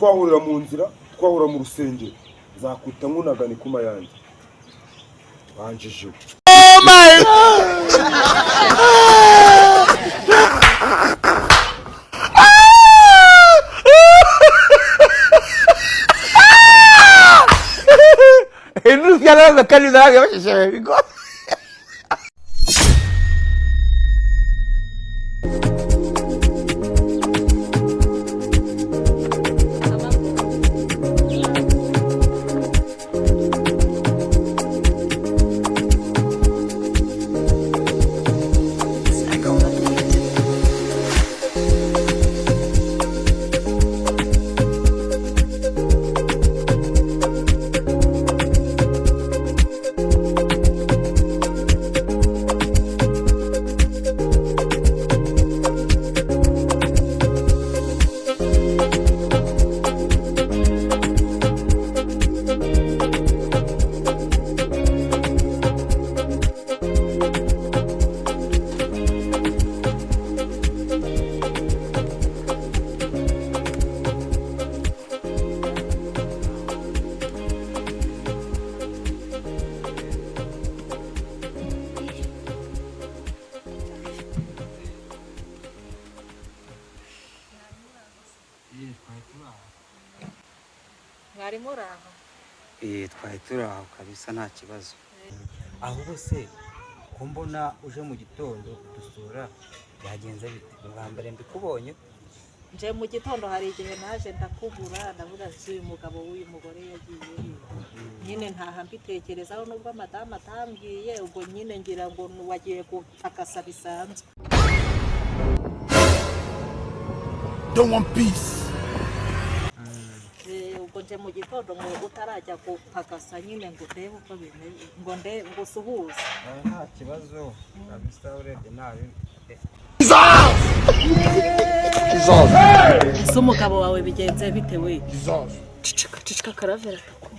twahurira mu nzira twahura mu rusengero nzakwita nkunagane kuma yanjye banjije oh my Enus kala na kalina ga siya ko. Mwari muraho? Twari turaho kabisa nta kibazo. Ahubwo se ko mbona uje mu gitondo kudusura byagenze bite? Bwa mbere mbikubonye nje mu gitondo hari igihe naje ndakubura ndavuga ati uyu mugabo w'uyu mugore yagiye nyine ntaha mbitekerezaho nubwo madame atambwiye ubwo nyine ngira ngo wagiye gutakasa bisanzwe. Don't want peace. Ubwo nje mu gitondo ngo utarajya gutakasa nyine ngo ndebe uko bimeze ngo usuhuze. nta kibazo kabisa urebye nabi. Ese umugabo wawe bigenze bite we? Cicika karavera tako.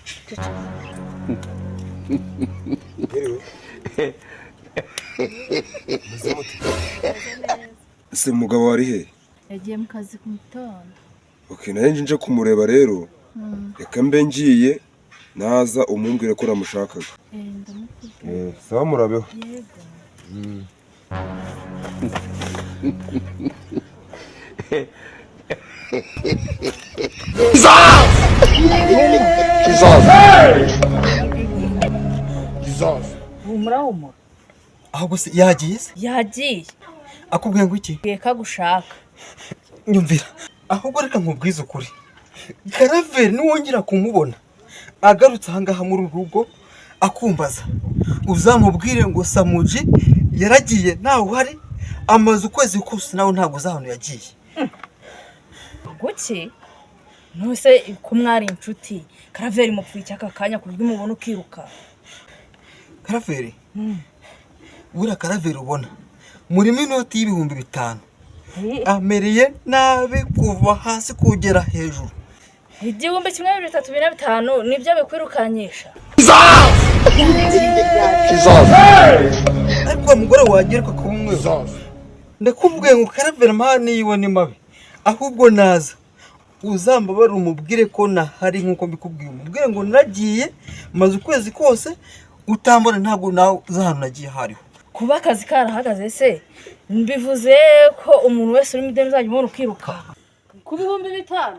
ese mugabo wari he? Yagiye mu kazi ku mitondo. Okay, naye nje kumureba rero reka mbe ngiye naza umumbwire ko namushakaga. Ndamukubwira. Sawa murabeho. Yego. Umurahumura. Ahubwo se yagiye se? Yagiye. Akubwiye ngo iki? Yeka gushaka. Nyumvira. Ahubwo reka nkubwize ukuri. Karaveri niwongera kumubona agarutse ahangaha muri urugo akumbaza uzamubwire ngo Samuji yaragiye nawe uhari amaze ukwezi kose nawe ntabwo uzahano yagiye. Guki? Nose ko mwari inshuti. Karaveri mupfuye cyaka kanya kurya umubona ukiruka. Karaveri? Bura Karaveri ubona muri minoti y'ibihumbi 5 amereye nabi kuva hasi kugera hejuru. Igihumbi 1,345 nibyo bikwirukanyisha. Ariko umugore wagereka ku bumwe ndakubwiye ngo Karaveri mani yiwe ni mabi ahubwo naza uzambabara umubwire ko nahari nkuko mbikubwiye umubwire ngo nagiye maze ukwezi kose utambona ntabwo nawe uzahano nagiye hariho. Kuba akazi karahagaze se mbivuze ko umuntu wese uri mideni uzajya umubona ukiruka. Ku 5,000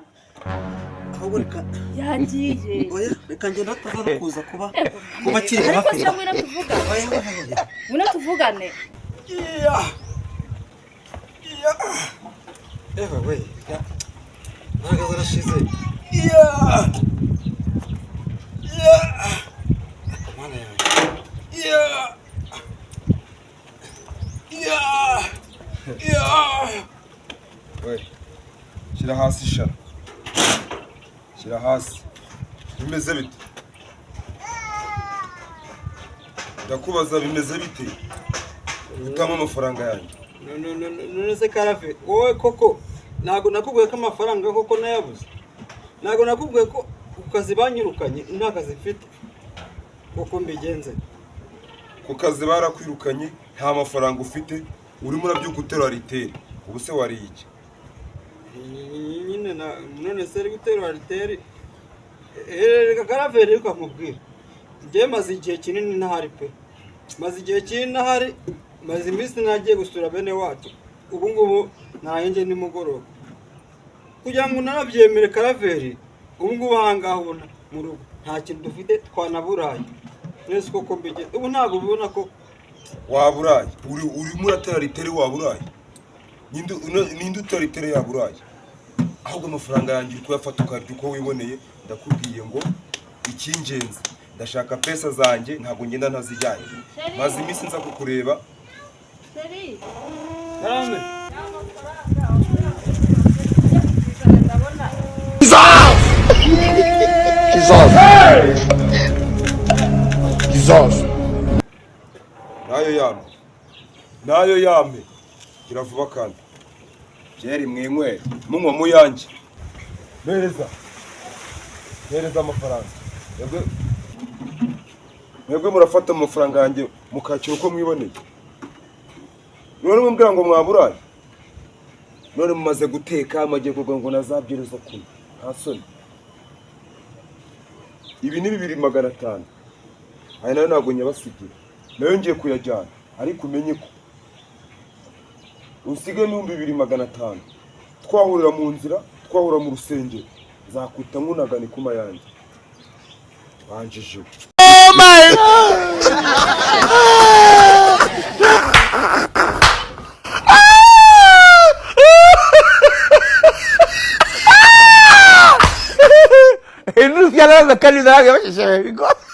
ahubwo reka yagiye. oya reka ngenda ataza kuza kuba kiri Ariko hafi. se mwina tuvuga. Mwina tuvugane. Ewa we ntabwo zarashize. Mana yawe. We shira hasi shara. Shira hasi. Bimeze bite? Ndakubaza bimeze bite? Utama amafaranga yanyu. None se Karaveri wowe koko ntago nakubwiye ko amafaranga koko nayabuze. Ntago nakubwiye ko ukazi banyirukanye nta kazi mfite. Koko mbigenze. Ku kazi barakwirukanye nta mafaranga ufite urimo urabyuka utera riteri. Ubu se wari iki? nyine none se ari gutera ariteri reka karaveri ukamubwira njye maze igihe kinini ntahari pe maze igihe kinini ntahari maze iminsi nagiye gusura bene wacu ubu ngubu ntahenje nimugoroba kugira ngo narabyemere karaveri ubu ngubu ahangaha ubona mu rugo nta kintu dufite twanaburaye nese koko mbigeze ubu ntabwo ubona ko waburaye urimo uratera ritere waburaye ninde utera ritere yaburaye ahubwo amafaranga yanjye uri kuyafata ukarya uko wiboneye ndakubwiye ngo icy'ingenzi ndashaka pesa zanjye ntabwo ngenda ntazijyanye maze iminsi nza kukureba karame Jesus. nayo yame gira vuba kandi byeri mwenywere munywa mu yanjye mereza amafaranga mwebwe murafata amafaranga yanjye mukakira uko mwiboneye none mumbwira ngo mwaburaye none mumaze guteka amagiye kuvuga ngo nazabyereza kunywa nta soni ibi ni 2,500 aya nayo ntabwo nyabasigira nayo ngiye kuyajyana ariko umenye ko usige 2,500 twahurira mu nzira twahura mu rusengero zakuta nkunagane kuma yanjye banjije Oh my Él no se la calidad que va a ser.